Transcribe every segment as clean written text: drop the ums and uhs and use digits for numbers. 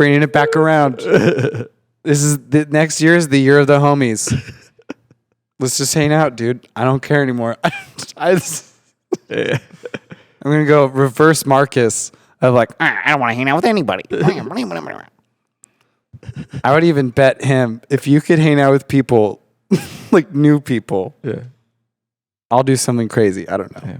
bringing it back around. This is the next year is the year of the homies. Let's just hang out, dude. I don't care anymore. I'm gonna go reverse Marcus of like, I don't want to hang out with anybody. I would even bet him if you could hang out with people, like new people. Yeah. I'll do something crazy. I don't know. Yeah.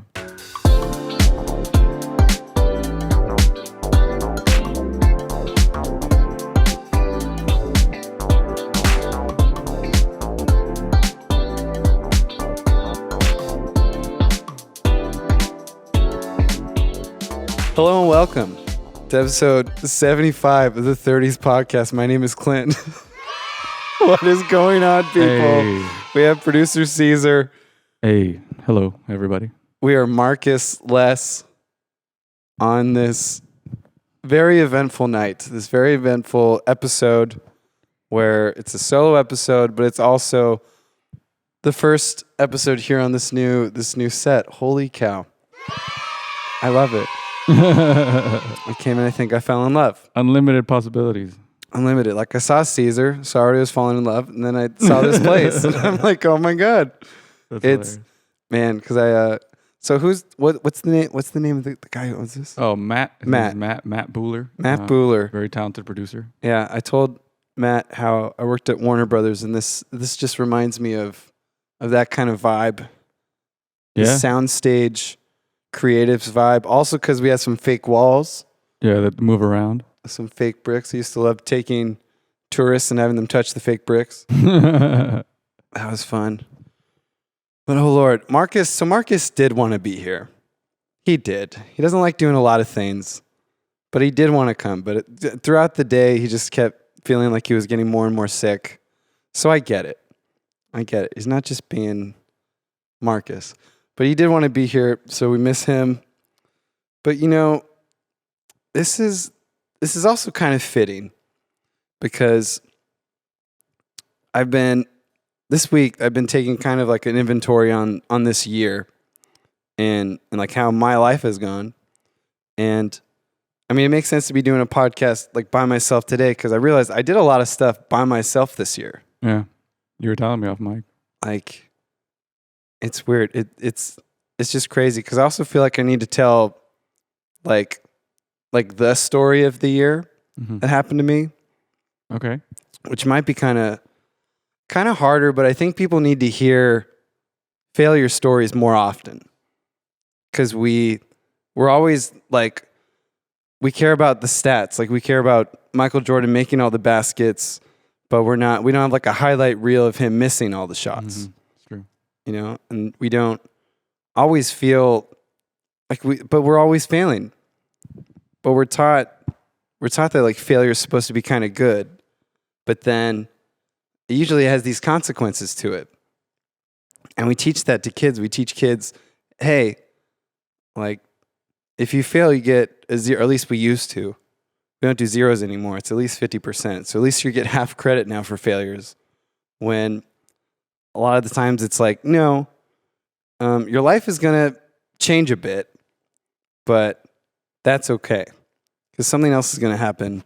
Hello and welcome to episode 75 of the 30s podcast. My name is Clint. What is going on, people? Hey. We have producer Cesar. Hey. Hello, everybody. We are Marcus-less on this very eventful night, this very eventful episode where it's a solo episode, but it's also the first episode here on this new set. Holy cow. I love it. I came in, I think I fell in love. Unlimited possibilities. Unlimited. Like I saw Cesar, so I already was falling in love, and then I saw this place, and I'm like, oh my god, That's it's hilarious. man. Because I so what's the name? What's the name of the guy who owns this? Oh, Matt. His Matt. name is Matt Buhler. Matt Buhler. Very talented producer. Yeah, I told Matt how I worked at Warner Brothers, and this just reminds me of that kind of vibe. The Yeah. soundstage, creatives vibe. Also, because we had some fake walls. Yeah, that move around. Some fake bricks. I used to love taking tourists and having them touch the fake bricks. Yeah. That was fun. But oh Lord, Marcus did want to be here. He did. He doesn't like doing a lot of things, but he did want to come. But throughout the day, he just kept feeling like he was getting more and more sick. So I get it. He's not just being Marcus. But he did want to be here, so we miss him. But you know, this is also kind of fitting because this week I've been taking kind of like an inventory on this year and like how my life has gone. And I mean, it makes sense to be doing a podcast like by myself today because I realized I did a lot of stuff by myself this year. Yeah. You were telling me off mic. Like, it's weird. It's just crazy because I also feel like I need to tell like the story of the year that happened to me, Okay. which might be kind of harder, but I think people need to hear failure stories more often because we're always like, we care about the stats. Like we care about Michael Jordan making all the baskets, but we don't have like a highlight reel of him missing all the shots. Mm-hmm. It's true. You know, and we don't always feel like but we're always failing. But we're taught that like failure is supposed to be kind of good, but then it usually has these consequences to it. And we teach that to kids. We teach kids, hey, like if you fail, you get a zero, or at least we used to. We don't do zeros anymore. It's at least 50%. So at least you get half credit now for failures. When a lot of the times it's like, no, your life is going to change a bit, but that's okay. Because something else is going to happen,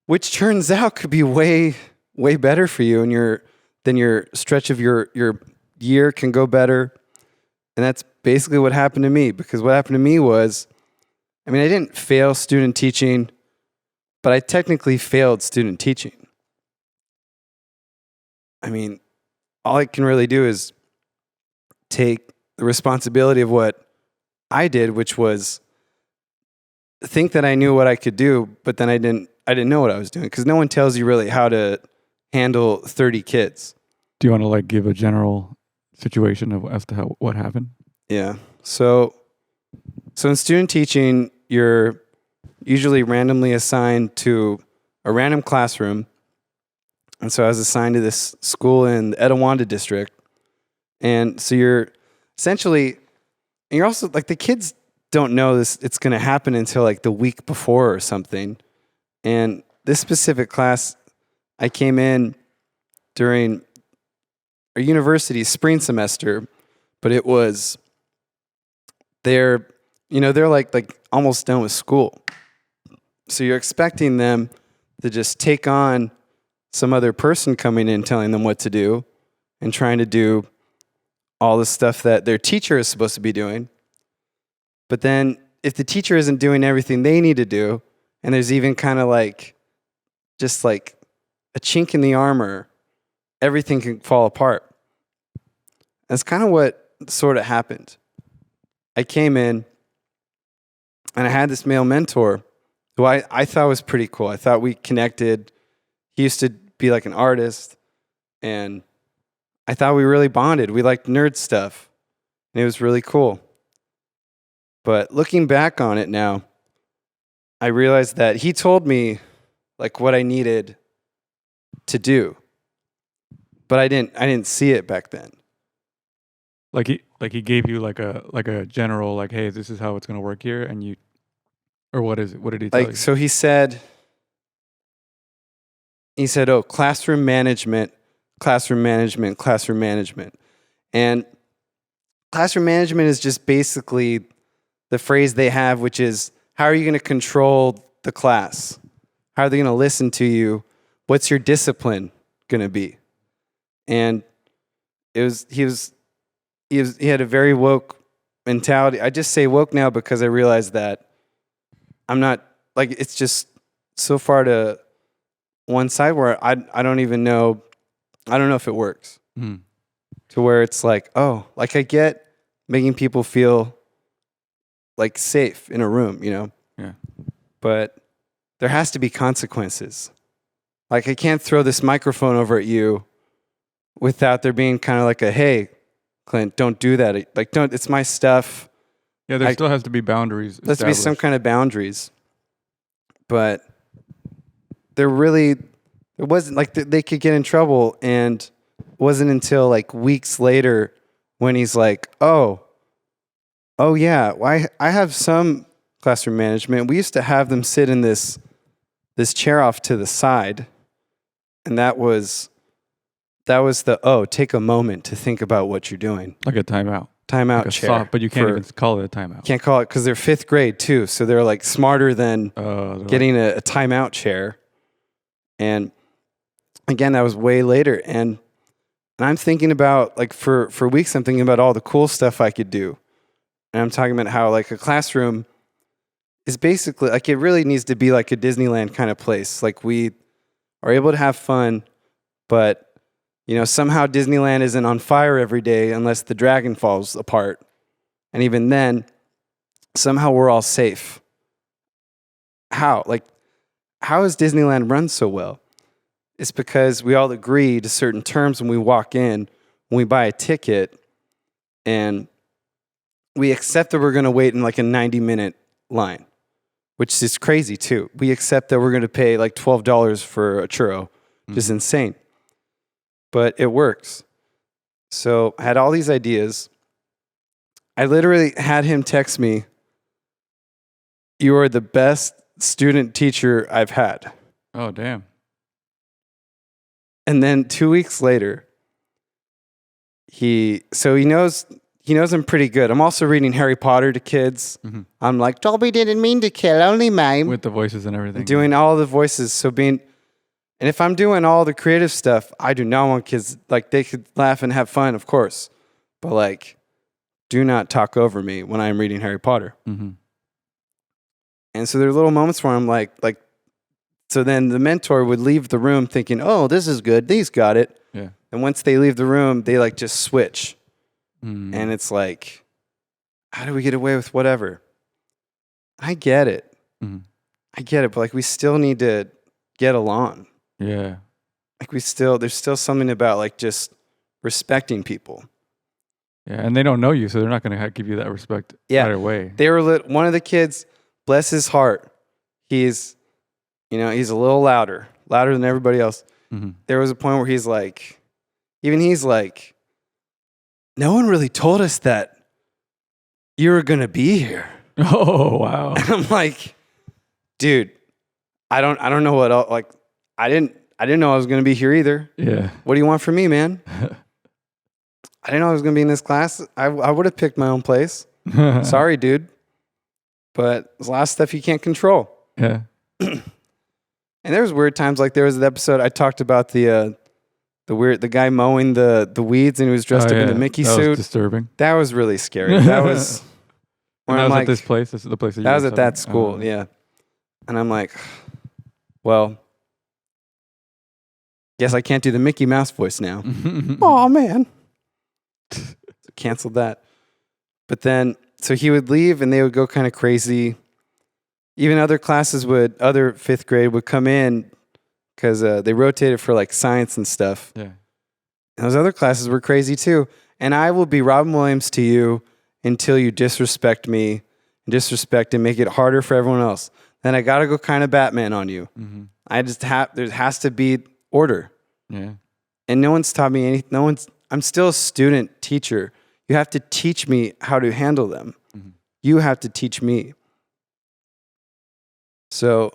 which turns out could be way, way better for you. And then your stretch of your year can go better. And that's basically what happened to me. Because what happened to me was, I mean, I didn't fail student teaching, but I technically failed student teaching. I mean, all I can really do is take the responsibility of what I did, which was think that I knew what I could do, but then I didn't know what I was doing because no one tells you really how to handle 30 kids. Do you want to like give a general situation as to what happened? Yeah. So in student teaching, you're usually randomly assigned to a random classroom. And so I was assigned to this school in the Etowanda district. And so you're essentially, and you're also like the kids don't know it's going to happen until like the week before or something. And this specific class, I came in during a university spring semester, but it was they're like almost done with school. So you're expecting them to just take on some other person coming in telling them what to do and trying to do all the stuff that their teacher is supposed to be doing. But then if the teacher isn't doing everything they need to do, and there's even kind of like just like a chink in the armor, everything can fall apart. That's kind of what sort of happened. I came in and I had this male mentor who I thought was pretty cool. I thought we connected. He used to be like an artist, and I thought we really bonded. We liked nerd stuff, and it was really cool. But looking back on it now, I realized that he told me like what I needed to do, but I didn't see it back then. Like he gave you like a general, like, hey, this is how it's gonna work here, and you, or what is it? What did he tell you? So he said, oh, classroom management. And classroom management is just basically the phrase they have, which is, how are you going to control the class? How are they going to listen to you? What's your discipline going to be? And he had a very woke mentality. I just say woke now because I realize that I'm not, like, it's just so far to one side where I don't even know. I don't know if it works. Mm. To where it's like, oh, like I get making people feel like safe in a room, you know? Yeah. But there has to be consequences. Like I can't throw this microphone over at you without there being kind of like a, hey, Clint, don't do that. Like, don't, it's my stuff. Yeah, there still has to be boundaries. There has to be some kind of boundaries. But there wasn't, like, they could get in trouble, and it wasn't until like weeks later when he's like, oh yeah, well, I have some classroom management. We used to have them sit in this chair off to the side, and that was take a moment to think about what you're doing. Like a timeout. Timeout like chair. But you can't even call it a timeout. Can't call it because they're 5th grade too, so they're like smarter than getting a timeout chair. And again, that was way later, and I'm thinking about, like, for weeks, I'm thinking about all the cool stuff I could do. And I'm talking about how, like, a classroom is basically, like, it really needs to be like a Disneyland kind of place. Like, we are able to have fun, but, you know, somehow Disneyland isn't on fire every day unless the dragon falls apart. And even then, somehow we're all safe. How? Like, how is Disneyland run so well? It's because we all agree to certain terms when we walk in, when we buy a ticket, and we accept that we're going to wait in like a 90-minute line, which is crazy too. We accept that we're going to pay like $12 for a churro, which is insane. But it works. So I had all these ideas. I literally had him text me, "You are the best student teacher I've had." Oh, damn. And then 2 weeks later, he knows I'm pretty good. I'm also reading Harry Potter to kids. Mm-hmm. I'm like, Dobby didn't mean to kill, only mime. With the voices and everything. Doing all the voices. And if I'm doing all the creative stuff, I do not want kids, like, they could laugh and have fun, of course. But, like, do not talk over me when I'm reading Harry Potter. Mm-hmm. And so there are little moments where I'm like, so then the mentor would leave the room thinking, oh, this is good. These got it. Yeah. And once they leave the room, they like just switch. Mm. And it's like, how do we get away with whatever? I get it. Mm. I get it. But like, we still need to get along. Yeah. Like there's still something about like just respecting people. Yeah. And they don't know you, so they're not going to give you that respect either way. They were one of the kids, bless his heart. He's a little louder than everybody else. Mm-hmm. There was a point where he's like, no one really told us that you were going to be here. Oh, wow. And I'm like, dude, I don't know what else, like, I didn't know I was going to be here either. Yeah. What do you want from me, man? I didn't know I was going to be in this class. I would have picked my own place. Sorry, dude. But there's a lot of stuff you can't control. Yeah. And there was weird times. Like there was an episode I talked about the guy mowing the weeds and he was dressed up in the Mickey that suit. was disturbing. That was really scary. That was And that was at this place. This is the place that you that were was at studying? that school, yeah. And I'm like, well, guess I can't do the Mickey Mouse voice now. Oh man, so canceled that. But then, so he would leave and they would go kind of crazy. Even other fifth grade would come in because they rotated for like science and stuff. Yeah. And those other classes were crazy too. And I will be Robin Williams to you until you disrespect me and make it harder for everyone else. Then I got to go kind of Batman on you. Mm-hmm. There has to be order. Yeah. And no one's taught me anything. I'm still a student teacher. You have to teach me how to handle them. Mm-hmm. You have to teach me. So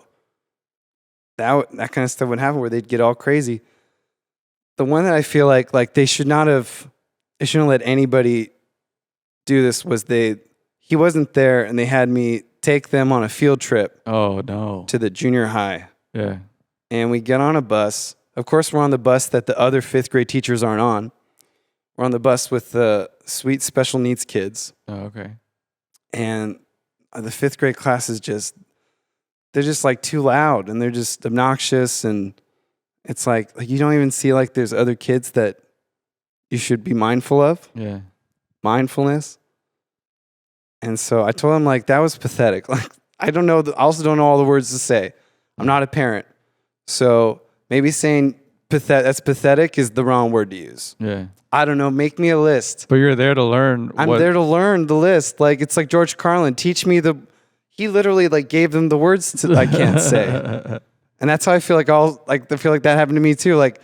that kind of stuff would happen where they'd get all crazy. The one that I feel like they shouldn't let anybody do this was he wasn't there and they had me take them on a field trip. Oh no. To the junior high. Yeah. And we get on a bus. Of course, we're on the bus that the other fifth grade teachers aren't on. We're on the bus with the sweet special needs kids. Oh, okay. And the fifth grade class is they're just like too loud and they're just obnoxious. And it's like you don't even see like there's other kids that you should be mindful of. Yeah. Mindfulness. And so I told him like that was pathetic. Like I also don't know all the words to say. I'm not a parent. So maybe saying that's pathetic is the wrong word to use. Yeah. I don't know. Make me a list. But you're there to learn. I'm there to learn the list. Like it's like George Carlin. Teach me he literally like gave them the words I can't say. And that's how I feel like I feel like that happened to me too. Like,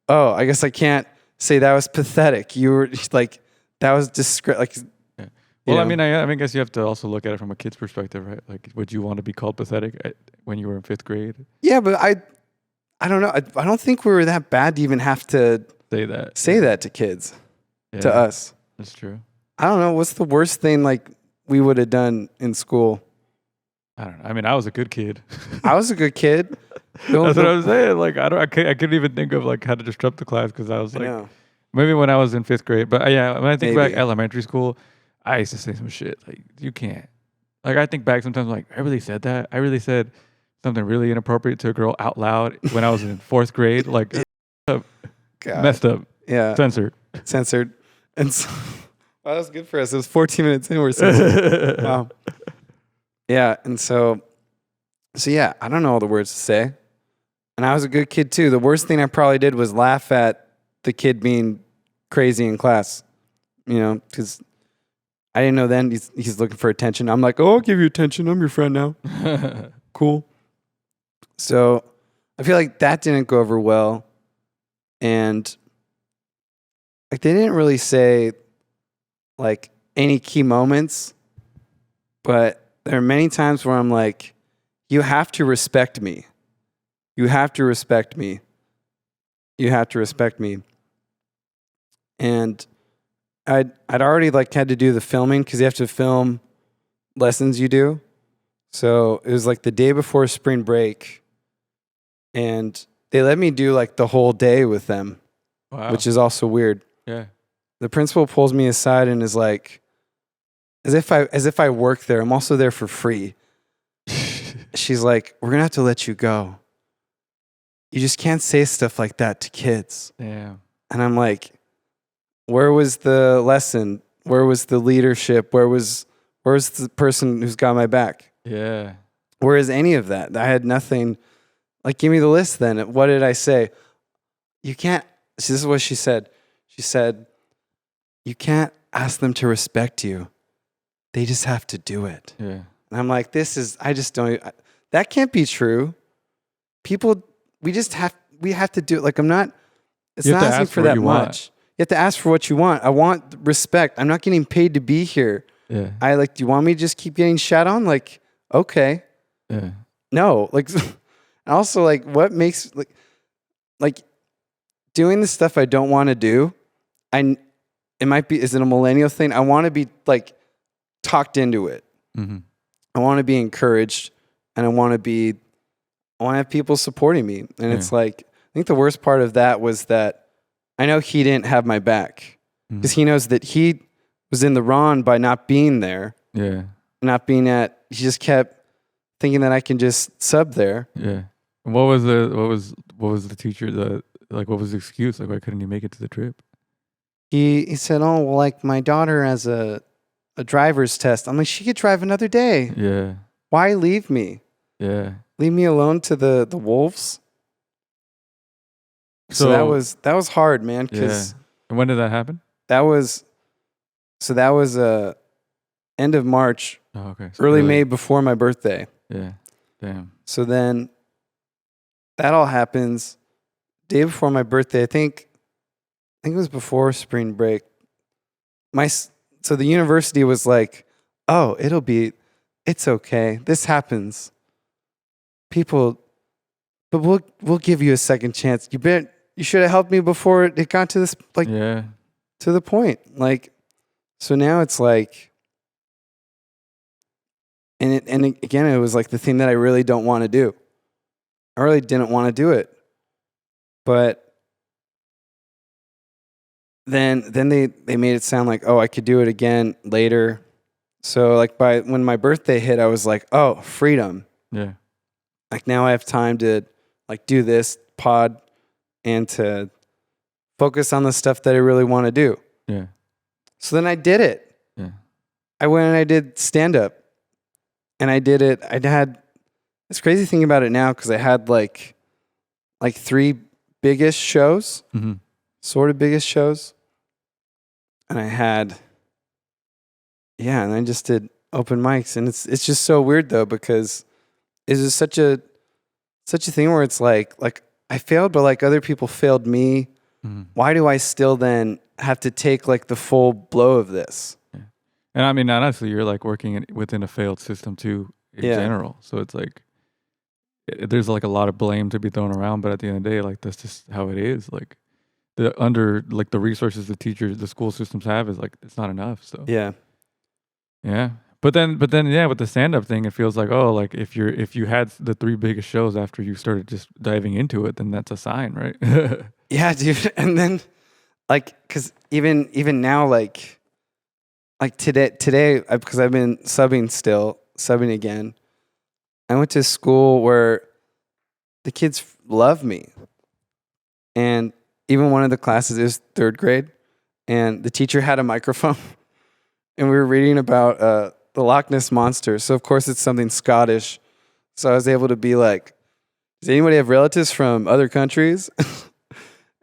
oh, I guess I can't say that was pathetic. You were like, that was like. Yeah. Well, I mean, I guess you have to also look at it from a kid's perspective, right? Like, would you want to be called pathetic when you were in fifth grade? Yeah, but I don't know. I don't think we were that bad to even have to say that to kids, to us. That's true. I don't know. What's the worst thing like we would have done in school? I don't know. I mean, I was a good kid. I was a good kid. That's what I was saying. Like, I couldn't even think of like how to disrupt the class because I was like, maybe when I was in fifth grade. But yeah, when I think back elementary school, I used to say some shit like, you can't. Like, I think back sometimes like, I really said that. I really said something really inappropriate to a girl out loud when I was in fourth grade. Like, messed up. Yeah. Censored. And so, well, that was good for us. It was 14 minutes in. We're censored. Wow. Yeah. And so yeah, I don't know all the words to say. And I was a good kid too. The worst thing I probably did was laugh at the kid being crazy in class, because I didn't know then he's looking for attention. I'm like, oh, I'll give you attention. I'm your friend now. Cool. So I feel like that didn't go over well. And like they didn't really say like any key moments, but there are many times where I'm like, you have to respect me. You have to respect me. You have to respect me. And I'd already like had to do the filming because you have to film lessons you do. So it was like the day before spring break, and they let me do like the whole day with them, which is also weird. Yeah. The principal pulls me aside and is like, as if I work there, I'm also there for free. She's like, we're gonna have to let you go. You just can't say stuff like that to kids. Yeah. And I'm like, where was the lesson? Where was the leadership? Where's the person who's got my back? Yeah. Where is any of that? I had nothing. Like, give me the list then. What did I say? You can't. This is what she said. She said, you can't ask them to respect you. They just have to do it. Yeah. And I'm like, I just don't, that can't be true. People, we have to do it. Like, it's not asking for that much. You have to ask for what you want. I want respect. I'm not getting paid to be here. Yeah. Do you want me to just keep getting shat on? Like, okay. Yeah. No. Like, also, like, what makes, like doing the stuff I don't want to do, is it a millennial thing? I want to be, like, talked into it. Mm-hmm. I want to be encouraged, and I want to be I want to have people supporting me. And it's like, I think the worst part of that was that I know he didn't have my back because he knows that he was in the wrong by not being there. Yeah. Not being he just kept thinking that I can just sub there. Yeah. And what was the teacher, what was the excuse? Like, why couldn't he make it to the trip? He said, oh, well, like my daughter has a driver's test. I'm like, she could drive another day. Yeah. Why leave me? Yeah. Leave me alone to the wolves. So that was hard, man. Cause And when did that happen? That was end of March. Oh, okay. So early May before my birthday. Yeah. Damn. So then that all happens day before my birthday. I think it was before spring break. So the university was like, "Oh, it's okay. This happens. But we'll give you a second chance. You should have helped me before it got to this to the point. Like, so now it's like, and again, it was like the thing that I really don't want to do. I really didn't want to do it, but then they made it sound like, oh, I could do it again later. So like when my birthday hit, I was like, oh, freedom. Yeah. Like now I have time to like do this pod and to focus on the stuff that I really want to do. Yeah. So then I did it. Yeah. I went and I did stand up. And I did it. I had this crazy thing about it now because I had like 3 biggest shows, sort of biggest shows. And I had, and I just did open mics. And it's just so weird though, because it's just such a thing where it's like I failed, but like other people failed me. Why do I still then have to take like the full blow of this? Yeah. And I mean, honestly, you're like working within a failed system too in general. So it's like, there's like a lot of blame to be thrown around, but at the end of the day, like that's just how it is. Like the resources the school systems have is like, it's not enough. So yeah. But then with the stand up thing, it feels like, oh, like if you had the 3 biggest shows after you started just diving into it, then that's a sign, right? Yeah, dude. And then like, cause even now, like today, because I've been subbing again. I went to school where the kids love me. And even one of the classes is 3rd grade. And the teacher had a microphone. And we were reading about the Loch Ness Monster. So, of course, it's something Scottish. So I was able to be like, does anybody have relatives from other countries?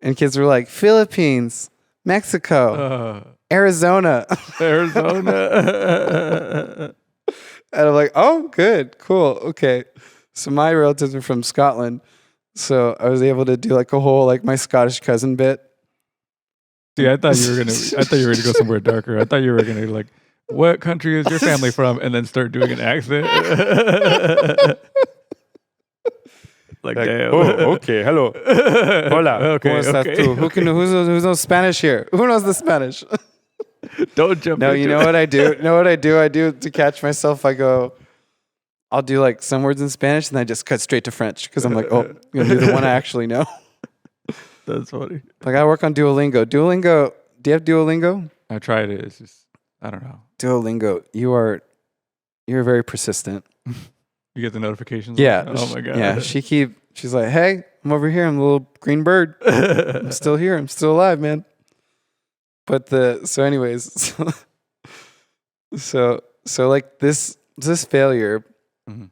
And kids were like, Philippines, Mexico, Arizona. And I'm like, oh, good, cool, okay. So my relatives are from Scotland. So I was able to do like a whole like my Scottish cousin bit. See, I thought you were gonna go somewhere darker. I thought you were gonna like, what country is your family from, and then start doing an accent. like damn. Oh, okay, hello, hola, okay, ¿cómo estás tú? Who knows Spanish here? Who knows the Spanish? Don't jump. No, you know what I do? I do to catch myself. I'll do like some words in Spanish, and then I just cut straight to French because I'm like, oh, I'm gonna do the one I actually know. That's funny. Like I work on Duolingo. Do you have Duolingo? I tried it. It's just, I don't know. Duolingo, you're very persistent. You get the notifications? Yeah. Oh my God. Yeah. She's like, hey, I'm over here. I'm the little green bird. I'm still here. I'm still alive, man. But anyways, so like this failure, and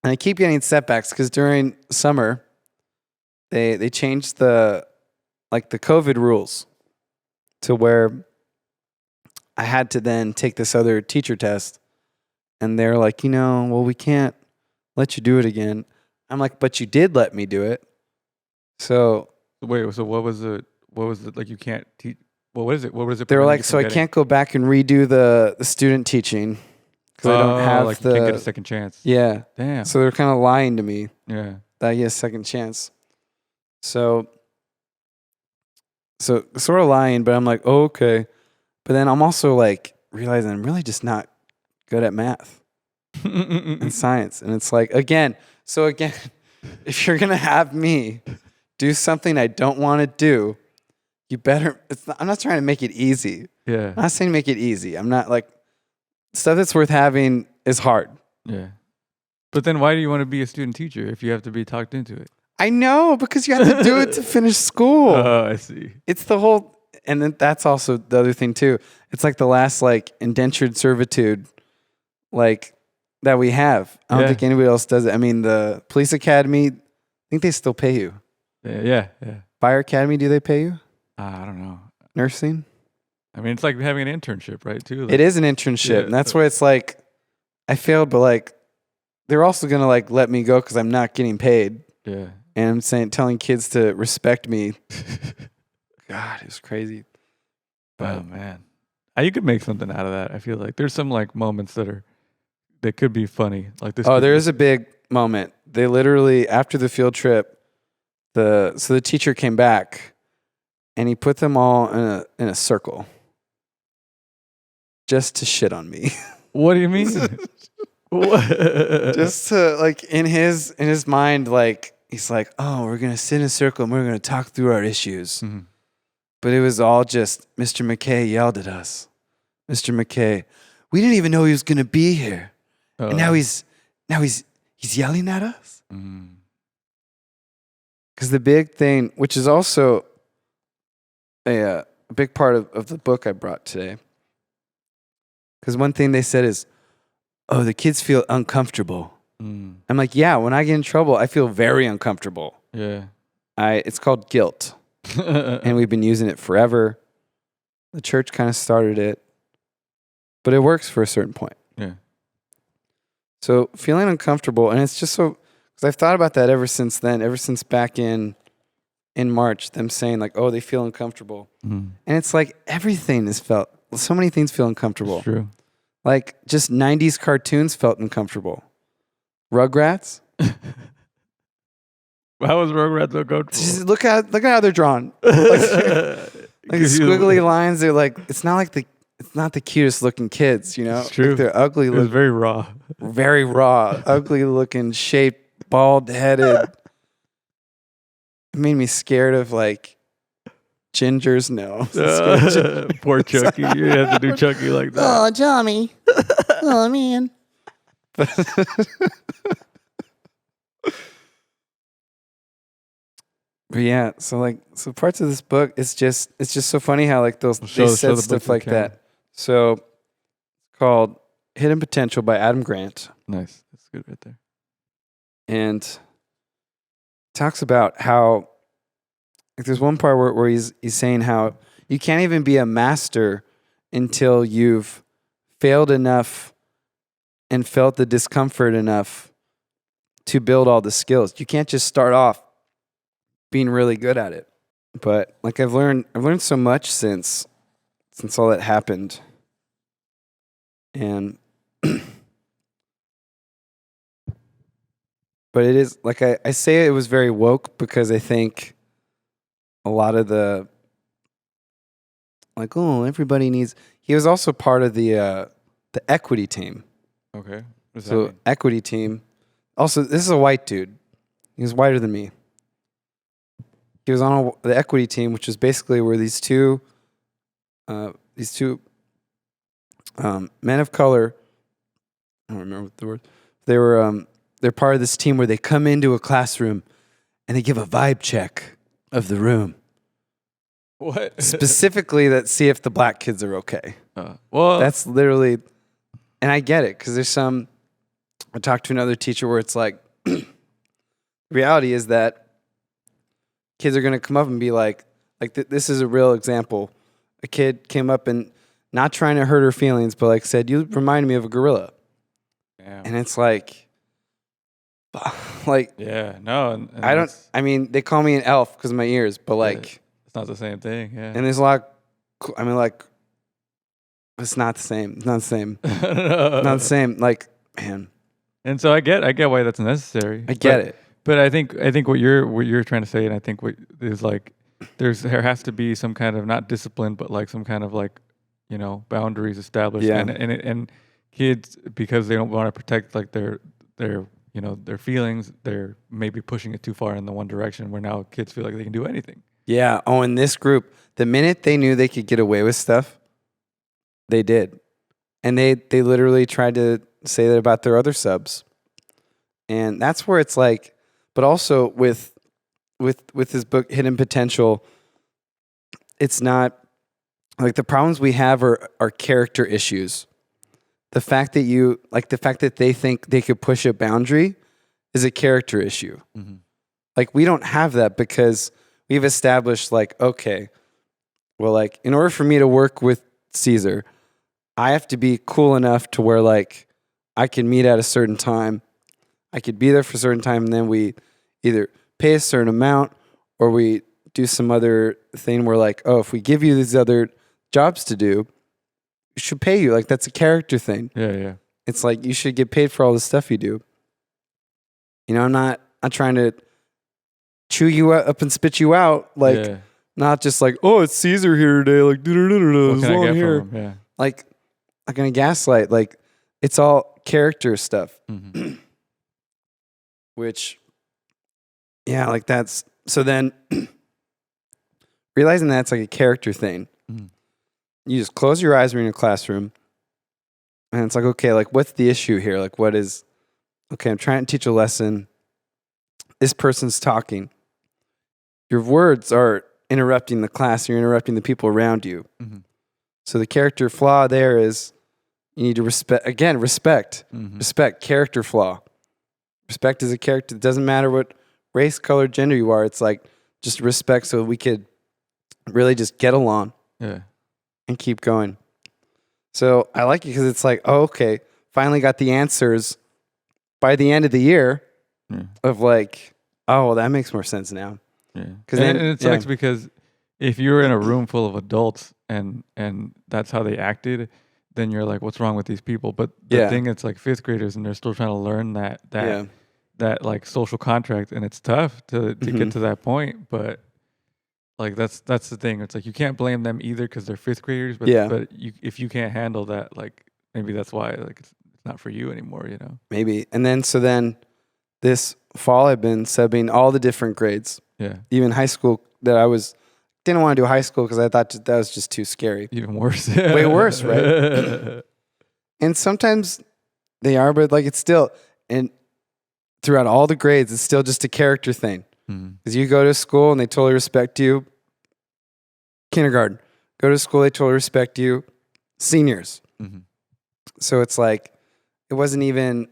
I keep getting setbacks because during summer, they changed the COVID rules to where I had to then take this other teacher test, and they're like, well, we can't let you do it again. I'm like, but you did let me do it. So wait, so what was it? Like you can't teach? What was it? They were like, so I can't go back and redo the student teaching because I don't have you can't get a second chance. Yeah. Damn. So they're kind of lying to me. Yeah. That I get a second chance. So sort of lying, but I'm like, oh, okay. But then I'm also like realizing I'm really just not good at math and science. And it's like, again, if you're gonna have me do something I don't want to do, you better. I'm not trying to make it easy. Yeah. I'm not saying make it easy. I'm not like stuff that's worth having is hard. Yeah. But then why do you want to be a student teacher if you have to be talked into it? I know, because you have to do it to finish school. Oh, I see. It's the whole, and then that's also the other thing too. It's like the last like indentured servitude, like that we have. I don't think anybody else does it. I mean, the police academy, I think they still pay you. Yeah. Fire academy, do they pay you? I don't know. Nursing? I mean, it's like having an internship, right? Too. Like, it is an internship, and that's where it's like, I failed, but like, they're also gonna like let me go because I'm not getting paid. Yeah. And I'm telling kids to respect me. God, it was crazy. But, oh man, you could make something out of that. I feel like there's some like moments that could be funny. Like this. Oh, there is a big moment. They literally, after the field trip, the teacher came back, and he put them all in a circle, just to shit on me. What do you mean? What? Just to like in his mind, like. He's like, oh, we're going to sit in a circle and we're going to talk through our issues. Mm-hmm. But it was all just, Mr. McKay yelled at us. Mr. McKay, we didn't even know he was going to be here. Uh-oh. And now he's yelling at us. Because the big thing, which is also a big part of the book I brought today. Because one thing they said is, oh, the kids feel uncomfortable. I'm like, yeah, when I get in trouble, I feel very uncomfortable. Yeah. It's called guilt. And we've been using it forever. The church kind of started it. But it works for a certain point. Yeah. So feeling uncomfortable, and it's just so, because I've thought about that ever since then, ever since back in March, them saying like, oh, they feel uncomfortable. And it's like everything is felt, so many things feel uncomfortable. It's true. Like just 90s cartoons felt uncomfortable. Rugrats? How was Rugrats uncomfortable? Just look at how they're drawn. Like squiggly lines. They're like, it's not the cutest looking kids, you know? It's true. Like they're ugly. It was very raw. Very raw. Ugly looking, shaped, bald headed. It made me scared of like gingers. No. Poor Chucky. You have to do Chucky like that. Oh, Johnny. Oh, man. But yeah, so parts of this book, it's just so funny how like they said stuff like that. So it's called Hidden Potential by Adam Grant. Nice. That's good right there. And talks about how like there's one part where he's saying how you can't even be a master until you've failed enough and felt the discomfort enough to build all the skills. You can't just start off being really good at it. But like I've learned so much since all that happened. And but it is like I say it was very woke because I think a lot of the like, oh, everybody needs, he was also part of the equity team. Okay. So equity team. Also, this is a white dude. He was whiter than me. He was on the equity team, which is basically where these two men of color, I don't remember what the word. They're part of this team where they come into a classroom and they give a vibe check of the room. What? Specifically, that see if the black kids are okay. Well, that's literally. And I get it, because I talked to another teacher where it's like, reality is that kids are going to come up and be like this is a real example. A kid came up and not trying to hurt her feelings, but like said, you remind me of a gorilla. Damn. And it's like, yeah, no. And I mean, they call me an elf because of my ears, but like. It's not the same thing, yeah. And there's a lot, I mean, like, it's not the same. It's not the same. Not the same. Like, man. And so I get why that's necessary. I get it. But I think what you're trying to say, and I think what is like, there has to be some kind of not discipline, but like some kind of like, you know, boundaries established. Yeah. And kids, because they don't want to protect like their you know, their feelings, they're maybe pushing it too far in the one direction where now kids feel like they can do anything. Yeah. Oh, in this group, the minute they knew they could get away with stuff, they did. And they literally tried to say that about their other subs. And that's where it's like, but also with this book, Hidden Potential, it's not like the problems we have are character issues. The fact that they think they could push a boundary is a character issue. Mm-hmm. Like we don't have that because we've established like, okay, well, like in order for me to work with Cesar, I have to be cool enough to where like I can meet at a certain time. I could be there for a certain time, and then we either pay a certain amount or we do some other thing where like, oh, if we give you these other jobs to do, we should pay you. Like that's a character thing. Yeah. It's like you should get paid for all the stuff you do. You know, I'm not trying to chew you up and spit you out. Like not just like, oh, it's Cesar here today. Like, what can I get here. from him? Yeah. Like, I'm gonna gaslight. Like, it's all character stuff. Mm-hmm. Which, yeah, like that's so. Then realizing that's like a character thing. Mm-hmm. You just close your eyes when you're in a classroom, and it's like, okay, like what's the issue here? Like, what is? Okay, I'm trying to teach a lesson. This person's talking. Your words are interrupting the class. You're interrupting the people around you. Mm-hmm. So the character flaw there is you need to respect. Again, respect. Mm-hmm. Respect. Character flaw. Respect is a character. It doesn't matter what race, color, gender you are. It's like just respect so we could really just get along and keep going. So I like it because it's like, oh, okay, finally got the answers by the end of the year of like, oh, well, that makes more sense now. Yeah. And it sucks because if you're in a room full of adults and that's how they acted, then you're like, what's wrong with these people? But the thing, it's like fifth graders and they're still trying to learn that like social contract, and it's tough to get to that point. But like that's the thing. It's like you can't blame them either because they're fifth graders. But if you can't handle that, like maybe that's why like it's not for you anymore. You know, maybe. And then this fall I've been subbing all the different grades. Yeah, even high school that I didn't want to do high school because I thought that was just too scary. Even worse. Way worse, right? And sometimes they are, but like it's still, and throughout all the grades, it's still just a character thing. Because you go to school and they totally respect you. Kindergarten, go to school, they totally respect you. Seniors. Mm-hmm. So it's like, it wasn't even,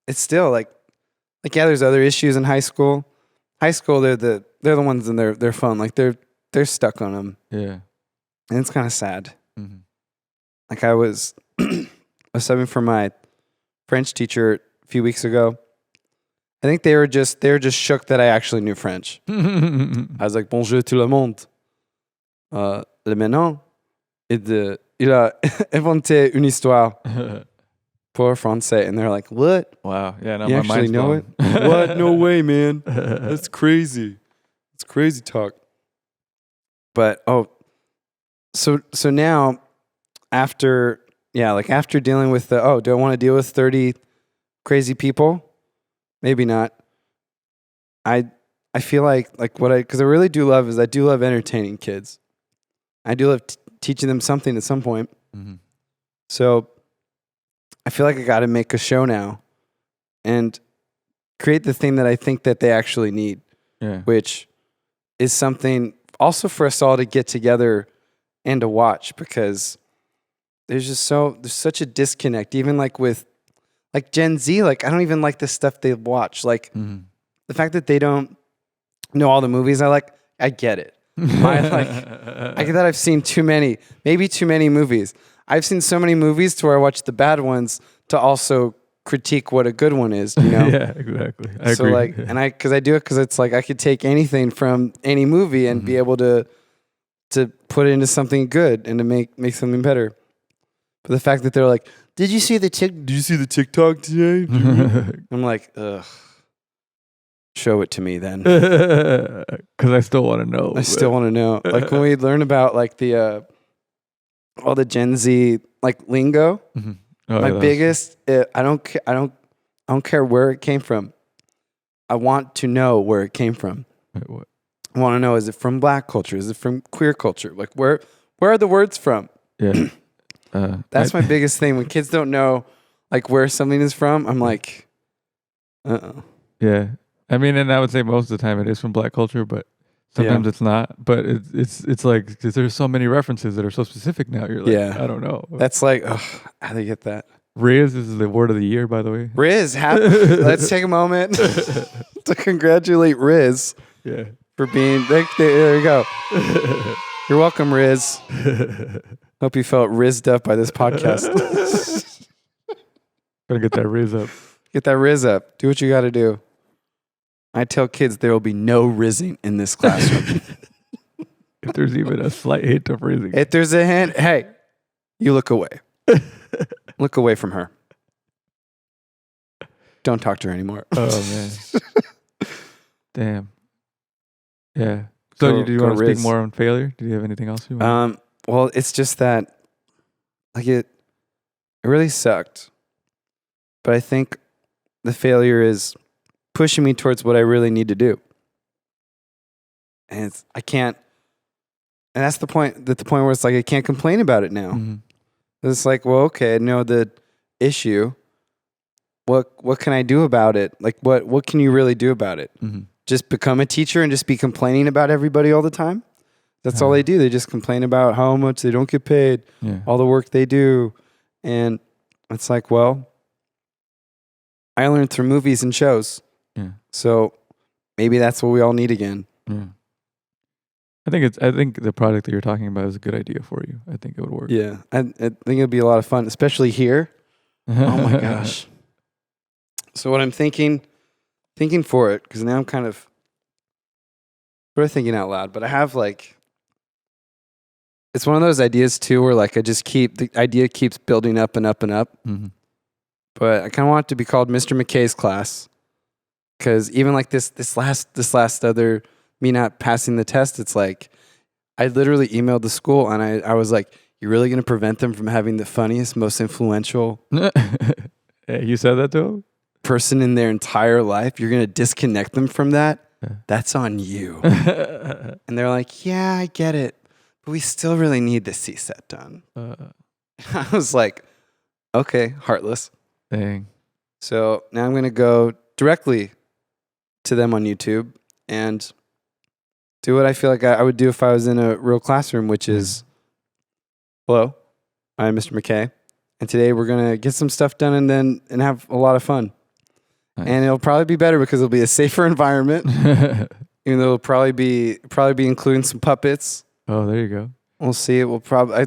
it's still like yeah, there's other issues in high school. High school, they're the ones and they're fun. Like they're stuck on them. Yeah. And it's kind of sad. Mm-hmm. Like I was subbing for my French teacher a few weeks ago. I think they were just shook that I actually knew French. I was like, bonjour tout le monde. Le maintenant, il a inventé une histoire pour français. And they're like, what? Wow. Yeah, no, you my actually mind's know blown. it? What? No way, man. That's crazy. It's crazy talk. But, so now after dealing with do I want to deal with 30 crazy people? Maybe not. I feel like because I really do love I do love entertaining kids. I do love teaching them something at some point. Mm-hmm. So I feel like I got to make a show now and create the thing that I think that they actually need, which is something also for us all to get together and to watch, because there's such a disconnect, even like with like Gen Z. Like I don't even like the stuff they watch. Like the fact that they don't know all the movies I like, I get it. I get that I've seen maybe too many movies. I've seen so many movies to where I watch the bad ones to also critique what a good one is, you know? Yeah, exactly. I agree. Like, and I do it because it's like I could take anything from any movie and be able to put it into something good and to make something better. But the fact that they're like, did you see the TikTok today? I'm like, ugh. Show it to me then. Because I still want to know. I still want to know. Like when we learn about like the all the Gen Z like lingo. Mm-hmm. My biggest, I don't I don't care where it came from. I want to know where it came from. Wait, what? I want to know, is it from black culture? Is it from queer culture? Like, where are the words from? Yeah. That's my biggest thing. When kids don't know, like, where something is from, I'm like, uh-oh. Yeah. I mean, and I would say most of the time it is from black culture, but sometimes it's not. But it's like, 'cause there's so many references that are so specific now. You're like, I don't know. That's like, how do you get that? Rizz is the word of the year, by the way. Rizz, let's take a moment to congratulate Rizz for being, there you go. You're welcome, Rizz. Hope you felt rizzed up by this podcast. Gotta get that Rizz up. Get that Rizz up. Do what you got to do. I tell kids there will be no rizzing in this classroom. If there's even a slight hint of rizzing. If there's a hint, hey, you look away. Look away from her. Don't talk to her anymore. Oh, man. Damn. Yeah. So do you want to speak more on failure? Do you have anything else you want? Well, it's just that, like, it really sucked. But I think the failure is pushing me towards what I really need to do. And I can't, and that's the point where it's like I can't complain about it now. Mm-hmm. It's like, well, okay, I know the issue. What can I do about it? Like, what can you really do about it? Mm-hmm. Just become a teacher and just be complaining about everybody all the time? That's all they do. They just complain about how much they don't get paid, all the work they do. And it's like, well, I learned through movies and shows. Yeah. So maybe that's what we all need again. Yeah. I think the project that you're talking about is a good idea for you. I think it would work. Yeah. I think it'd be a lot of fun, especially here. Oh my gosh. So what I'm thinking for it, because now I'm kind of sort of thinking out loud, but I have like, it's one of those ideas too where like the idea keeps building up and up and up. Mm-hmm. But I kind of want it to be called Mr. McKay's class. Because even like this last other me not passing the test, it's like I literally emailed the school and I was like, "You're really going to prevent them from having the funniest, most influential Hey, you said that to him? Person in their entire life? You're going to disconnect them from that? That's on you." And they're like, "Yeah, I get it, but we still really need the CSET done." I was like, "Okay, heartless." Dang. So now I'm going to go directly to them on YouTube and do what I feel like I would do if I was in a real classroom, which is, hello, I'm Mr. McKay, and today we're going to get some stuff done and have a lot of fun. Nice. And it'll probably be better because it'll be a safer environment, even though it'll probably be including some puppets. Oh, there you go. We'll see. It will probably.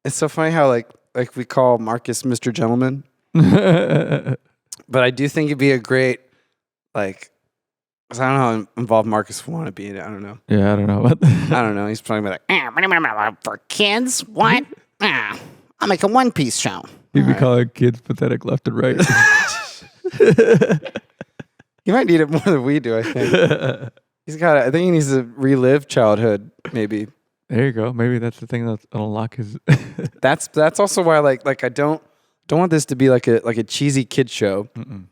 It's so funny how like we call Marcus Mr. Gentleman, but I do think it'd be a great like. I don't know how involved Marcus would want to be in it. I don't know. Yeah, I don't know about that. I don't know. He's probably like, for kids? What? I'll make a one-piece show. He'd be calling kids pathetic left and right. He might need it more than we do, I think. I think he needs to relive childhood, maybe. There you go. Maybe that's the thing that'll unlock his. That's also why like I don't want this to be like a cheesy kid show. Mm-mm.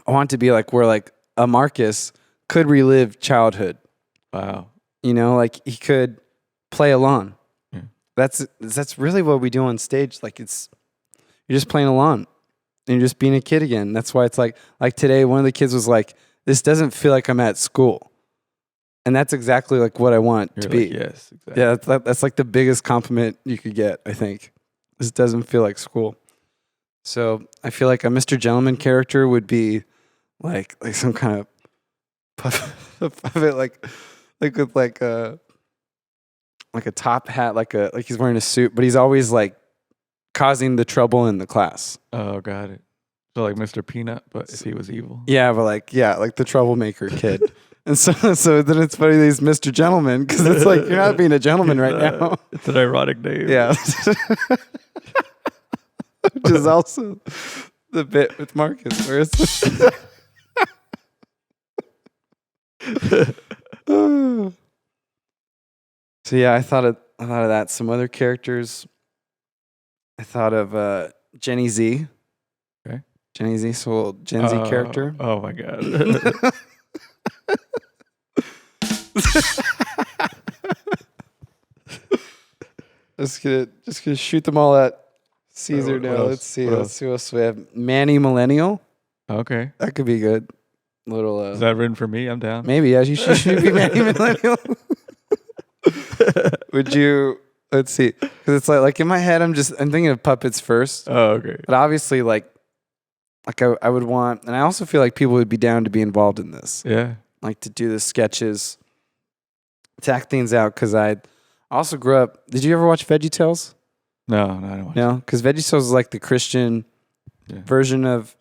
I want it to be like where like a Marcus could relive childhood. Wow. You know, like he could play along. Yeah. That's really what we do on stage. Like you're just playing along and you're just being a kid again. That's why it's like today, one of the kids was like, "This doesn't feel like I'm at school." And that's exactly like what I want to be. Yes, exactly. Yeah, that's like the biggest compliment you could get, I think. This doesn't feel like school. So I feel like a Mr. Gentleman character would be like some kind of puppet, like with like a top hat, like he's wearing a suit, but he's always like causing the trouble in the class. Oh, got it. So like Mr. Peanut, but if he was evil. Yeah, but like the troublemaker kid. And so then it's funny that he's Mr. Gentleman because it's like you're not being a gentleman right now. It's an ironic name. Yeah. Which is also the bit with Marcus, where it's So yeah, I thought of that. Some other characters. I thought of Jenny Z. Okay. Jenny Z, so a little Gen Z character. Oh my god. Just gonna shoot them all at Cesar now. Let's see. Let's see what else we have. Manny Millennial. Okay. That could be good. Little. Is that written for me? I'm down. Maybe. Yeah, you should be Manny Millennial. Would you? Let's see. Because it's like in my head, I'm thinking of puppets first. Oh, okay. But obviously, like I would want, and I also feel like people would be down to be involved in this. Yeah. Like to do the sketches, to act things out. Because I also grew up. Did you ever watch VeggieTales? No, I don't watch No, because VeggieTales is like the Christian version of.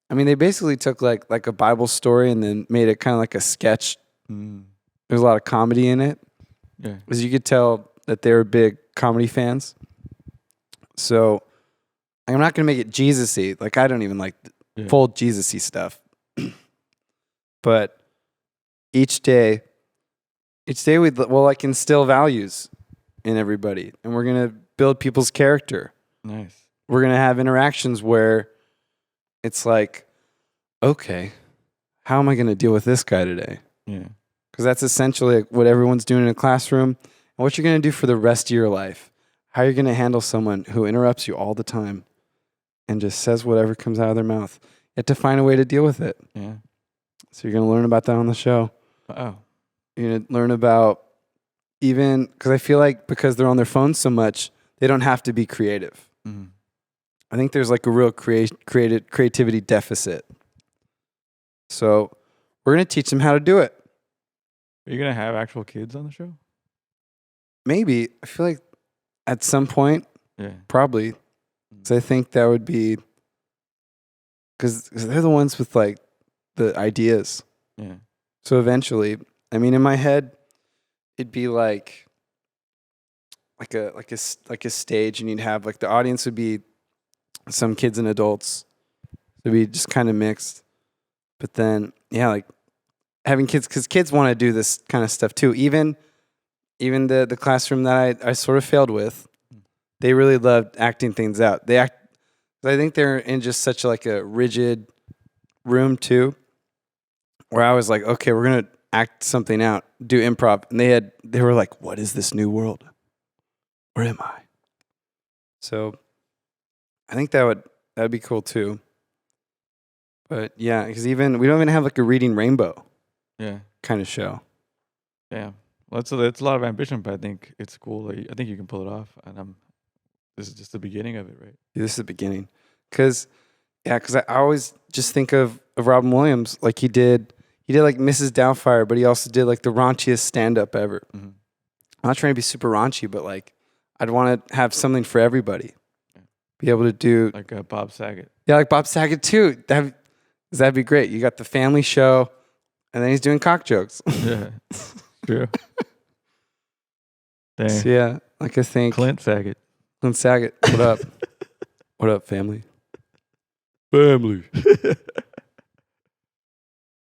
I mean, they basically took like a Bible story and then made it kind of like a sketch. There's a lot of comedy in it. Yeah. Because you could tell that they were big comedy fans. So I'm not going to make it Jesus-y. Like, I don't even like full Jesus-y stuff. But each day we'd, like, instill values in everybody. And we're going to build people's character. Nice. We're going to have interactions where it's like, okay, how am I going to deal with this guy today? Yeah. Because that's essentially what everyone's doing in a classroom and what you're going to do for the rest of your life. How you're going to handle someone who interrupts you all the time and just says whatever comes out of their mouth. You have to find a way to deal with it. Yeah. So you're going to learn about that on the show. Oh. You're going to learn about even, because I feel like because they're on their phones so much, they don't have to be creative. Mm-hmm. I think there's like a real creativity deficit. So we're going to teach them how to do it. Are you going to have actual kids on the show? Maybe. I feel like at some point, probably. So I think that would be, because they're the ones with like the ideas. Yeah. So eventually, I mean, in my head, it'd be like a stage, and you'd have like the audience would be some kids and adults. It'd be just kind of mixed. But then, like having kids, because kids want to do this kind of stuff too. Even the classroom that I sort of failed with, they really loved acting things out. I think they're in just such like a rigid room too, where I was like, okay, we're gonna act something out, do improv, and they were like, what is this new world? Where am I? So I think that'd be cool too. But yeah, because we don't even have like a Reading Rainbow kind of show. Yeah. Well, it's a lot of ambition, but I think it's cool. I think you can pull it off, and this is just the beginning of it, right? Yeah, this is the beginning. Because I always just think of Robin Williams, like he did like Mrs. Doubtfire, but he also did like the raunchiest stand-up ever. Mm-hmm. I'm not trying to be super raunchy, but like I'd want to have something for everybody. Yeah. Be able to do like Bob Saget. Yeah, like Bob Saget too. That'd be great. You got the family show, and then he's doing cock jokes. Yeah, true. So yeah, like I think Clint Saget. What up? What up, family? Family.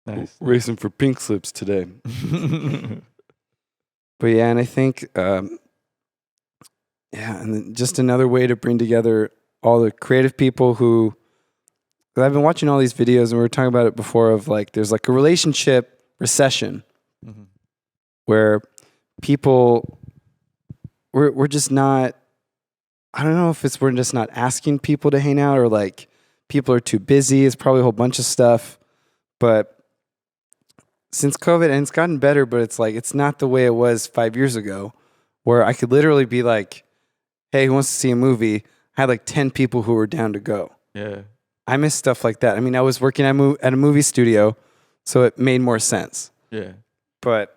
Nice. Racing for pink slips today. But yeah, and I think, and then just another way to bring together all the creative people who, I've been watching all these videos, and we were talking about it before, of like, there's like a relationship recession where people, we're just not, I don't know if we're just not asking people to hang out, or like people are too busy. It's probably a whole bunch of stuff. But since COVID, and it's gotten better, but it's like, it's not the way it was 5 years ago, where I could literally be like, hey, who wants to see a movie? I had like 10 people who were down to go. Yeah. I miss stuff like that. I mean, I was working at a movie studio, so it made more sense. Yeah. But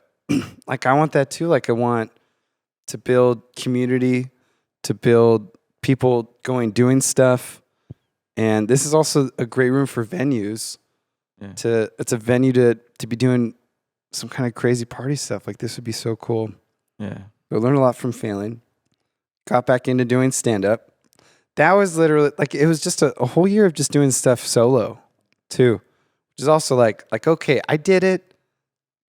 like, I want that too. Like, I want to build community, to build people doing stuff. And this is also a great room for venues. Yeah. It's a venue to be doing some kind of crazy party stuff. Like, this would be so cool. Yeah. I learned a lot from failing. Got back into doing stand-up. That was literally, like, it was just a whole year of just doing stuff solo, too. Which is also like, okay, I did it,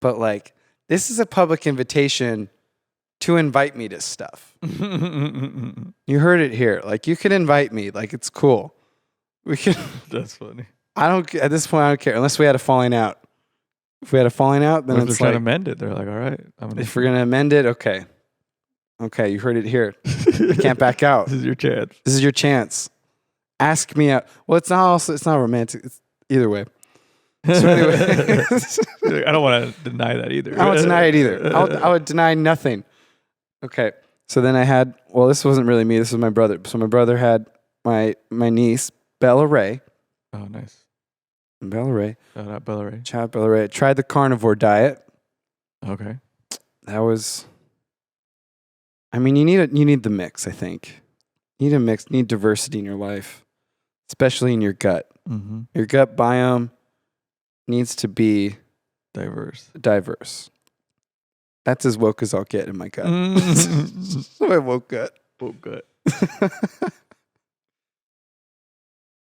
but, like, this is a public invitation to invite me to stuff. You heard it here. Like, you can invite me. Like, it's cool. We can. That's funny. I don't. At this point, I don't care unless we had a falling out. If we had a falling out, then What if it's they're trying like to mend it? They're like, all right, if we're gonna amend it, okay. Okay, you heard it here. You can't back out. This is your chance. This is your chance. Ask me out. Well, it's not romantic. It's either way. So anyway, I don't want to deny that either. I don't deny it either. I would deny nothing. Okay. So then I had, well, this wasn't really me. This was my brother. So my brother had my niece, Bella Ray. Oh, nice. Bella Ray. Shout out Bella Ray. Shout out Bella Ray. Tried the carnivore diet. Okay. That was, I mean, you need the mix, I think. You need a mix. You need diversity in your life, especially in your gut. Mm-hmm. Your gut biome needs to be diverse. That's as woke as I'll get in my gut. My woke gut. Woke gut.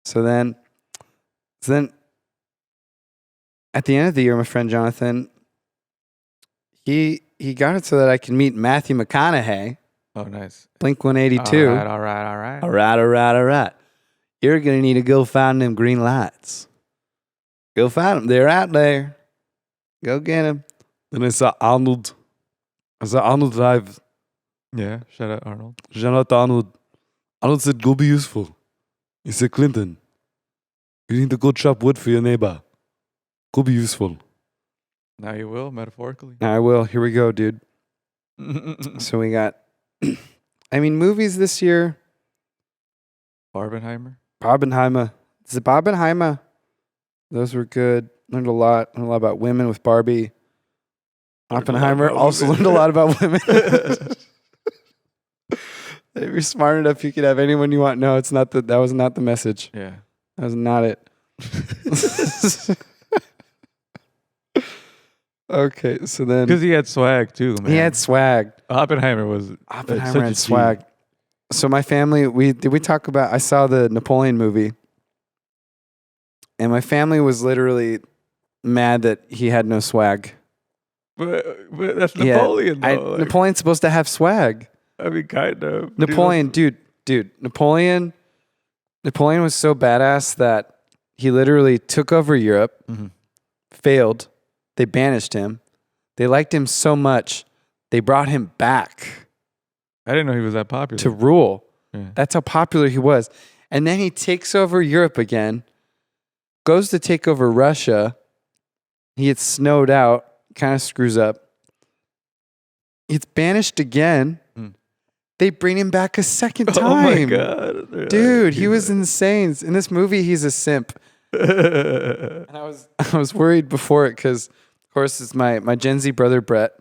So then at the end of the year, my friend Jonathan, he got it so that I can meet Matthew McConaughey. Oh, nice. Blink 182. All right. All right. You're going to need to go find them green lights. Go find them. They're out there. Go get them. Then I saw Arnold. Live. Yeah, shout out Arnold. Shout out to Arnold. Arnold said, go be useful. He said, Clinton, you need to go chop wood for your neighbor. Go be useful. Now you will, metaphorically. I will. Here we go, dude. So we got, I mean, movies this year. Barbenheimer. Is it Barbenheimer? Those were good. Learned a lot about women with Barbie. Oppenheimer also learned a lot about women. If you're smart enough, you could have anyone you want. No, it's not that was not the message. Yeah. That was not it. Okay, so then Because he had swag too, man. he had swag. Oppenheimer had swag. So my family, we talk about, I saw the Napoleon movie, and my family was literally mad that he had no swag. But that's Napoleon, though. Napoleon's supposed to have swag. I mean, kind of. Napoleon, dude. Napoleon was so badass that he literally took over Europe, failed. They banished him. They liked him so much, they brought him back. I didn't know he was that popular. To rule. Yeah. That's how popular he was. And then he takes over Europe again, goes to take over Russia. He gets snowed out, kind of screws up. He's banished again. They bring him back a second time. Oh my God. Dude, he was insane. In this movie, he's a simp. And I was worried before it because, of course, it's my Gen Z brother, Brett.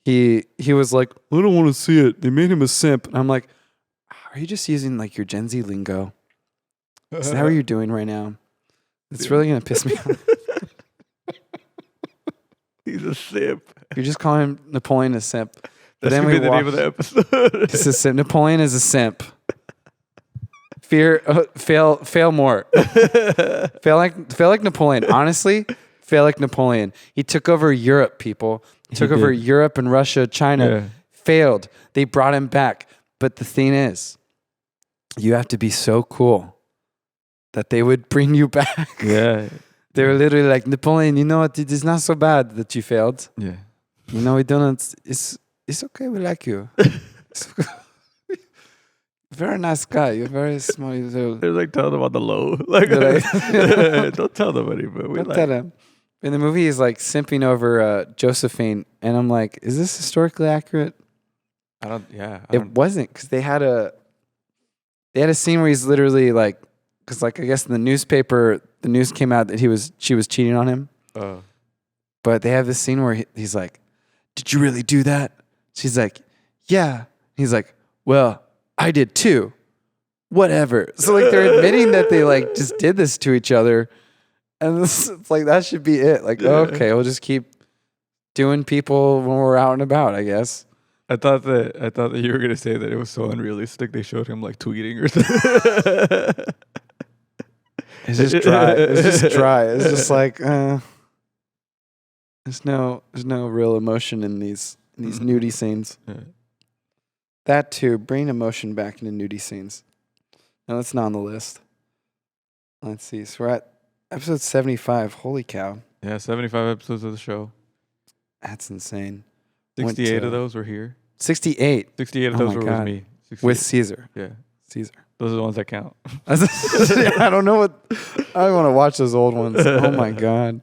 He was like, I don't want to see it. They made him a simp. And I'm like, are you just using like your Gen Z lingo? Is that what you're doing right now? It's really going to piss me off. He's a simp. You're just calling him Napoleon a simp. That's going to be the name of the episode. He's a simp. Napoleon is a simp. Fail more. fail like Napoleon. Honestly, fail like Napoleon. He took over Europe, people. He took over Europe and Russia, China. Yeah. Failed. They brought him back. But the thing is, you have to be so cool that they would bring you back. Yeah. They were literally like, Napoleon, you know what? It is not so bad that you failed. Yeah. You know, we don't. It's okay. We like you. Very nice guy. You're very smart. They're like telling them on the low. Like, don't tell nobody, but we don't like. tell them. In the movie, he's like simping over Josephine, and I'm like, is this historically accurate? It wasn't, because they had a scene where he's literally like, because like I guess in the newspaper, the news came out that she was cheating on him. But they have this scene where he's like, did you really do that? She's like, yeah. He's like, well, I did too. Whatever. So like they're admitting that they like just did this to each other. And it's like that should be it. Like, okay, we'll just keep doing people when we're out and about, I guess. I thought that you were gonna say that it was so unrealistic. They showed him like tweeting or something. It's just dry. It's just like there's no real emotion in these nudie scenes. Yeah. That too, bring emotion back into nudie scenes. No, that's not on the list. Let's see. So we're at episode 75. Holy cow. Yeah, 75 episodes of the show. That's insane. 68 of those were here. 68. 68 of those were with me. 68. With Cesar. Yeah. Cesar. Those are the ones that count. I don't know what. I don't want to watch those old ones. Oh my God.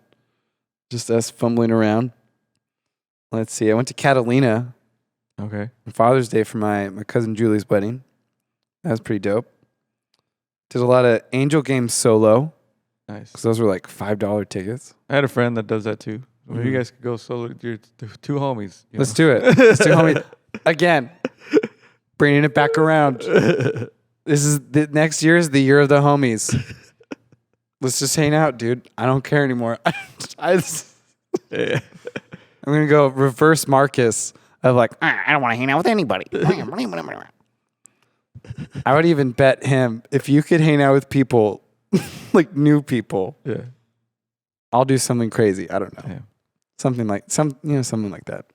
Just us fumbling around. Let's see. I went to Catalina. Okay. On Father's Day for my cousin Julie's wedding. That was pretty dope. Did a lot of Angel Games solo. Nice. Because those were like $5 tickets. I had a friend that does that too. Well, you guys could go solo. You're two homies. Let's do it. Let's do homies. Again. Bringing it back around. This is the next year is the year of the homies. Let's just hang out, dude. I don't care anymore. I'm gonna go reverse Marcus of like I don't want to hang out with anybody. I would even bet him if you could hang out with people like new people. Yeah. I'll do something crazy. I don't know. Yeah. Something like something like that.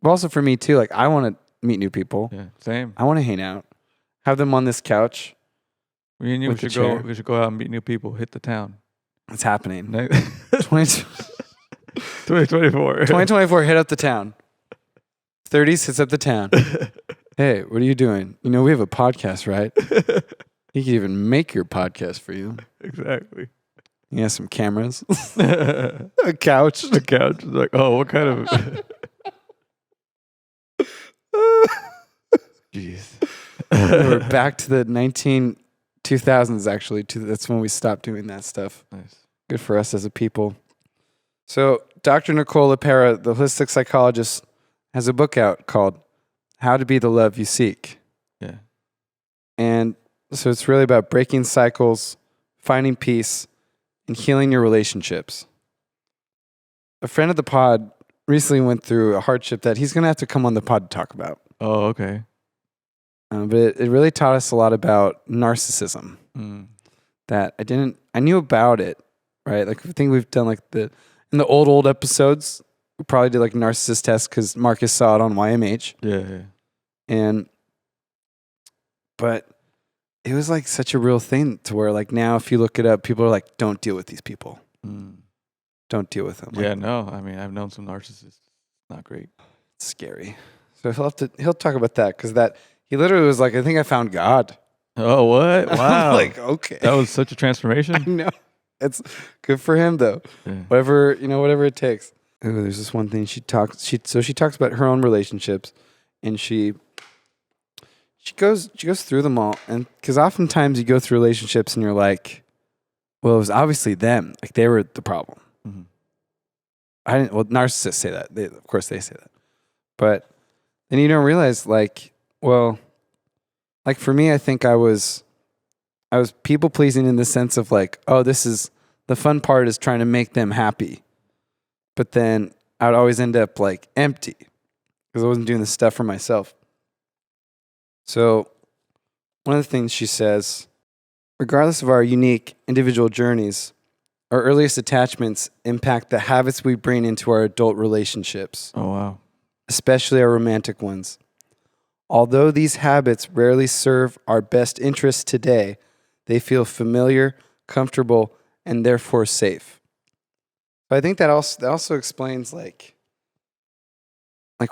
But also for me too, like I want to meet new people. Yeah. Same. I want to hang out. Have them on this couch. Me and you should go. We should go out and meet new people. Hit the town. It's happening. 2024. 2024. Hit up the town. 30s hits up the town. Hey, what are you doing? You know we have a podcast, right? He can even make your podcast for you. Exactly. He has some cameras. A couch. The couch is like, oh, what kind of? Jeez. We're back to the 2000s, actually. That's when we stopped doing that stuff. Nice. Good for us as a people. So, Dr. Nicole LePera, the holistic psychologist, has a book out called How to Be the Love You Seek. Yeah. And so it's really about breaking cycles, finding peace, and healing your relationships. A friend of the pod recently went through a hardship that he's going to have to come on the pod to talk about. Oh, okay. But it really taught us a lot about narcissism that I knew about it, right? Like I think we've done like in the old episodes, we probably did like a narcissist test because Marcus saw it on YMH. Yeah. But it was like such a real thing to where like now if you look it up, people are like, don't deal with these people. Don't deal with them. Yeah, like, no. I mean, I've known some narcissists. Not great. It's scary. So he'll talk about that because he literally was like, I think I found God. Oh, what? Wow. Like, okay. That was such a transformation. I know. It's good for him though. Yeah. Whatever it takes. Ooh, there's this one thing she talks about her own relationships and she goes through them all. And because oftentimes you go through relationships and you're like, well, it was obviously them. Like they were the problem. Narcissists say that. Of course they say that. But then you don't realize like, well, like for me, I think I was people pleasing in the sense of like, oh, this is the fun part is trying to make them happy. But then I would always end up like empty because I wasn't doing the stuff for myself. So one of the things she says, regardless of our unique individual journeys, our earliest attachments impact the habits we bring into our adult relationships. Oh, wow. Especially our romantic ones. Although these habits rarely serve our best interests today, they feel familiar, comfortable, and therefore safe. But I think that also explains like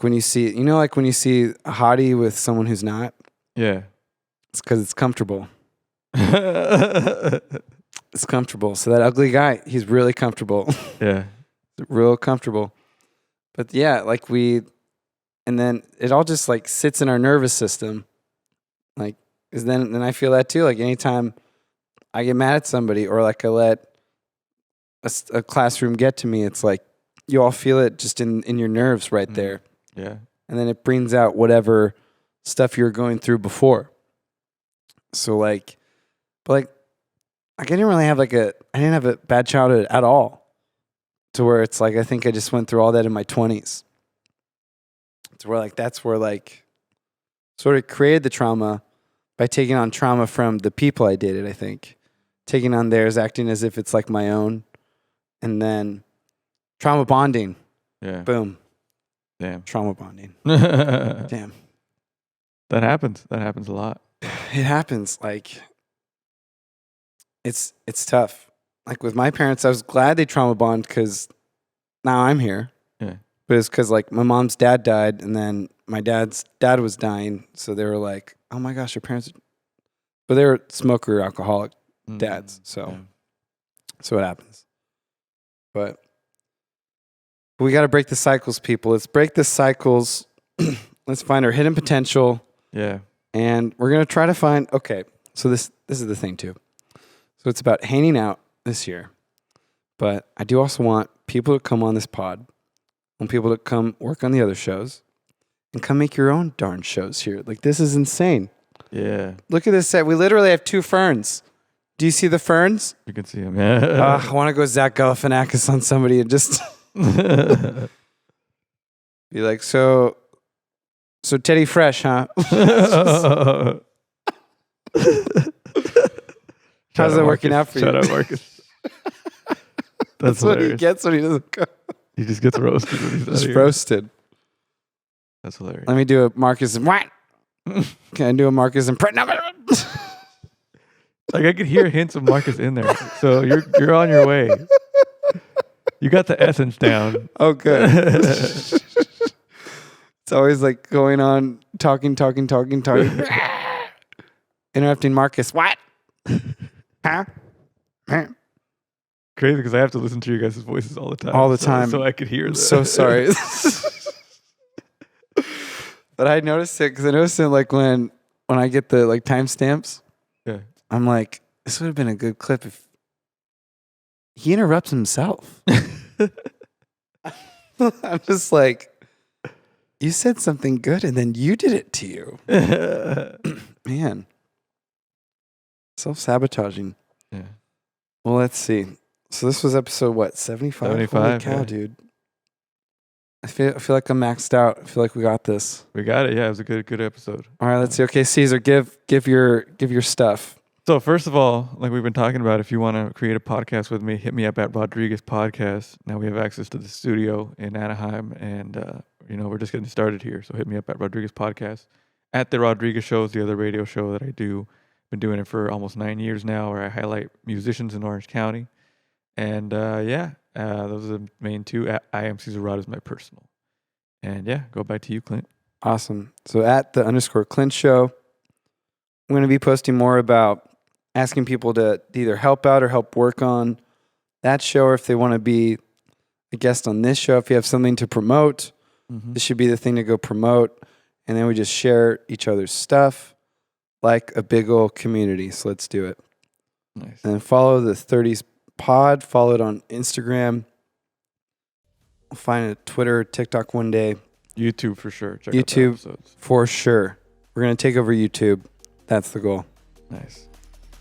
when you see, like when you see a hottie with someone who's not. Yeah. It's because it's comfortable. It's comfortable. So that ugly guy, he's really comfortable. Yeah. Real comfortable. But yeah, and then it all just like sits in our nervous system. Like, then I feel that too. Like anytime I get mad at somebody or like I let a classroom get to me, it's like you all feel it just in your nerves right there. Yeah. And then it brings out whatever stuff you were going through before. So I didn't have a bad childhood at all. To where it's like, I think I just went through all that in my 20s. To where that's where sort of created the trauma by taking on trauma from the people I dated, I think. Taking on theirs, acting as if it's like my own. And then trauma bonding. Yeah. Boom. Damn. Trauma bonding. Damn. That happens. That happens a lot. It happens. Like, it's tough. Like with my parents, I was glad they trauma bond because now I'm here. Yeah. But it's because like my mom's dad died, and then my dad's dad was dying, so they were like, "Oh my gosh, your parents," but they were smoker, alcoholic dads. So that's what happens. But we got to break the cycles, people. Let's break the cycles. Let's find our hidden potential. Yeah. And we're going to try to find, okay, so this is the thing too. So it's about hanging out this year. But I do also want people to come on this pod. I want people to come work on the other shows and come make your own darn shows here. Like, this is insane. Yeah. Look at this set. We literally have 2 ferns. Do you see the ferns? You can see them. Yeah. I want to go Zach Galifianakis on somebody and just be like, so Teddy Fresh, huh? How's that working out for you? Shout out, Marcus. That's what he gets when he doesn't go. He just gets roasted when he's not Just here. roasted. That's hilarious. Let me do a Marcus. What? Can I do a Marcus impression? Like, I could hear hints of Marcus in there. So you're on your way. You got the essence down. Oh, good. It's always like going on, talking. Interrupting Marcus. What? Huh? Crazy because I have to listen to your guys' voices all the time. All the time. So I could hear I'm that. so sorry. But I noticed it because I noticed it like when I get the like timestamps. Yeah. I'm like, this would have been a good clip if he interrupts himself. I'm just like, you said something good and then you did it to you. Man. Self-sabotaging. Yeah. Well, let's see. So this was episode what, 75? 75. Holy cow, yeah. dude. I feel like I'm maxed out. I feel like we got this. We got it. Yeah, it was a good episode. All right, let's see. Okay, Cesar, give your stuff. So first of all, like we've been talking about, if you want to create a podcast with me, hit me up at Rodriguez Podcast. Now we have access to the studio in Anaheim, and we're just getting started here. So hit me up at Rodriguez Podcast. At the Rodriguez Show is the other radio show that I do. Been doing it for almost 9 years now, where I highlight musicians in Orange County. And those are the main 2. I am Cesar Rod is my personal. And yeah, go back to you, Clint. Awesome. So at the _Clint show, I'm going to be posting more about asking people to either help out or help work on that show, or if they want to be a guest on this show. If you have something to promote, this should be the thing to go promote. And then we just share each other's stuff like a big old community. So let's do it. Nice. And follow the 30s pod. Follow it on Instagram. I'll find it Twitter, TikTok one day. YouTube for sure. Check YouTube out the episodes. for sure. We're going to take over YouTube. That's the goal. Nice.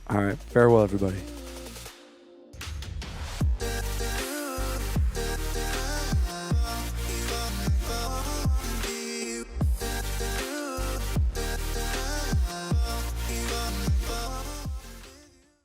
All right. Farewell, everybody.